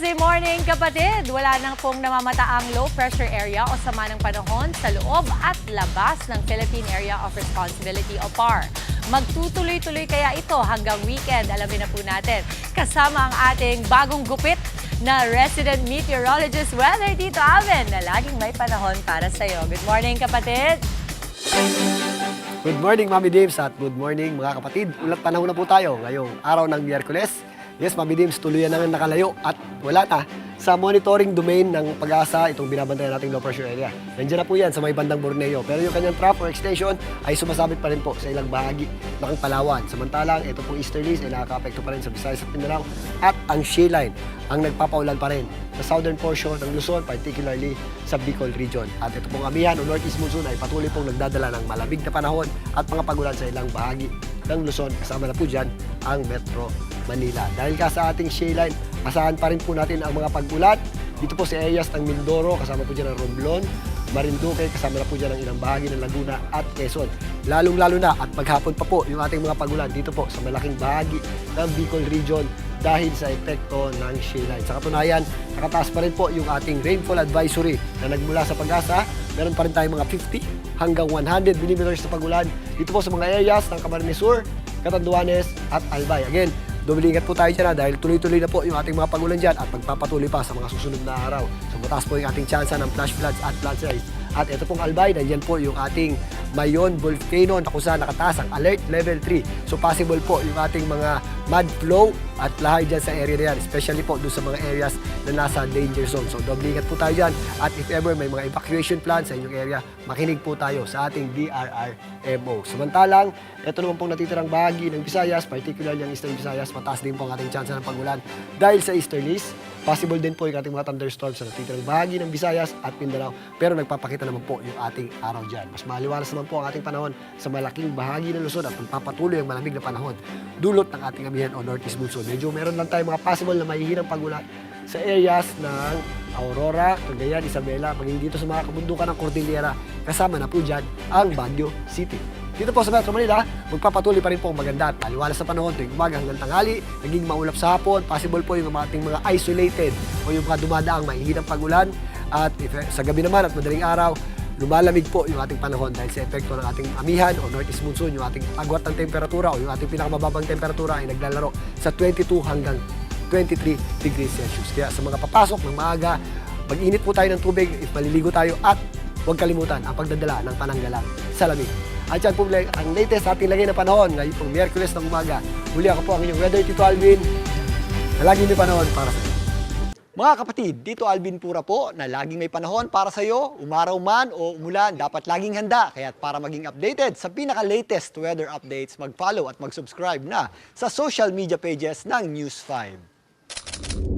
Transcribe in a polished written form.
Thursday morning, kapatid. Wala nang pong namamataang low pressure area o sama ng panahon sa loob at labas ng Philippine Area of Responsibility o PAR. Magtutuloy-tuloy kaya ito hanggang weekend, alamin na po natin. Kasama ang ating bagong gupit na resident meteorologist Weather Tito Alvin na laging may panahon para sa iyo. Good morning, kapatid. Good morning, Mami Dims, at good morning, mga kapatid. Ulat panahon na po tayo ngayong araw ng Miyerkules. Yes, Mami Dims, tuluyan na nga nakalayo at wala na sa monitoring domain ng Pag-asa itong binabantayan nating low pressure area. Nandiyan na po yan sa may bandang Borneo. Pero yung kanyang trough or extension ay sumasabit pa rin po sa ilang bahagi ng Palawan. Samantalang ito pong easterlies ay nakaka-apekto pa rin sa Visayas at Mindanao. At ang shale line ang nagpapaulan pa rin sa southern portion ng Luzon, particularly sa Bicol region. At ito pong amihan o northeast monsoon ay patuloy pong nagdadala ng malamig na panahon at mga pagulan sa ilang bahagi ng Luzon. Kasama na po dyan ang Metro Manila. Dahil ka sa ating shale line, asahan pa rin po natin ang mga pag-ulat. Dito po sa areas ng Mindoro, kasama po dyan ang Romblon, Marinduque, kasama na po dyan ang ilang bahagi ng Laguna at Quezon. Lalong-lalo na at maghapon pa po yung ating mga pag-ulan dito po sa malaking bahagi ng Bicol region dahil sa epekto ng shale line. Sa katunayan, nakataas pa rin po yung ating rainfall advisory na nagmula sa Pag-asa. Meron pa rin tayong mga 50 hanggang 100 mm na pag-ulan dito po sa mga areas ng Camarines Sur, Catanduanes at Albay. Again, doble ingat po tayo dyan dahil tuloy-tuloy na po yung ating mga pagulan dyan at magpapatuloy pa sa mga susunod na araw. So mataas po yung ating tsansa ng flash floods at landslides. At ito pong Albay, nandiyan po yung ating Mayon Volcano na kung saan nakataas ang alert level 3. So possible po yung ating mga mud flow at lahay dyan sa area na yan, especially po doon sa mga areas na nasa danger zone. So doble ingat po tayo dyan at if ever may mga evacuation plan sa inyong area, makinig po tayo sa ating DRRMO. Samantalang, ito naman pong natitirang bahagi ng Visayas, particularly ang Eastern Visayas, mataas din po ang ating tsansa ng pagulan dahil sa easterlies. Possible din po yung ating mga thunderstorms sa natitirang bahagi ng Visayas at Mindanao, pero nagpapakita naman po yung ating araw dyan. Mas maliwalas naman po ang ating panahon sa malaking bahagi ng Luzon at magpapatuloy ang malamig na panahon dulot ng ating amihan o northeast monsoon. Medyo meron lang tayo mga possible na mahihinang pagulan sa areas ng Aurora, Cagayan, Isabela, maging dito sa mga kabundukan ng Cordillera, kasama na po dyan ang Baguio City. Dito po sa Metro Manila, magpapatuloy pa rin po ang maganda at maliwalas sa panahon tuwing umaga hanggang tanghali, naging maulap sa hapon, possible po yung ating mga isolated o yung mga dumadaang mahihinang pagulan at sa gabi naman at madaling araw, lumalamig po yung ating panahon dahil sa epekto ng ating amihan o northeast monsoon, yung ating agwat ng temperatura o yung ating pinakamababang temperatura ay naglalaro sa 22 hanggang 23 degrees Celsius. Kaya sa mga papasok ng maaga, mag-init po tayo ng tubig if maliligo tayo at huwag kalimutan ang pagdadala ng pananggalang sa lamig. At yan po ang latest ating lagay na panahon ngayon pong Miyerkules ng umaga. Huli ako po ang inyong Weather Tito Alvin na laging may panahon para sa iyo. Mga kapatid, dito Alvin Pura po na laging may panahon para sa iyo, umaraw man o umulan, dapat laging handa. Kaya para maging updated sa pinaka-latest weather updates, mag-follow at mag-subscribe na sa social media pages ng News 5.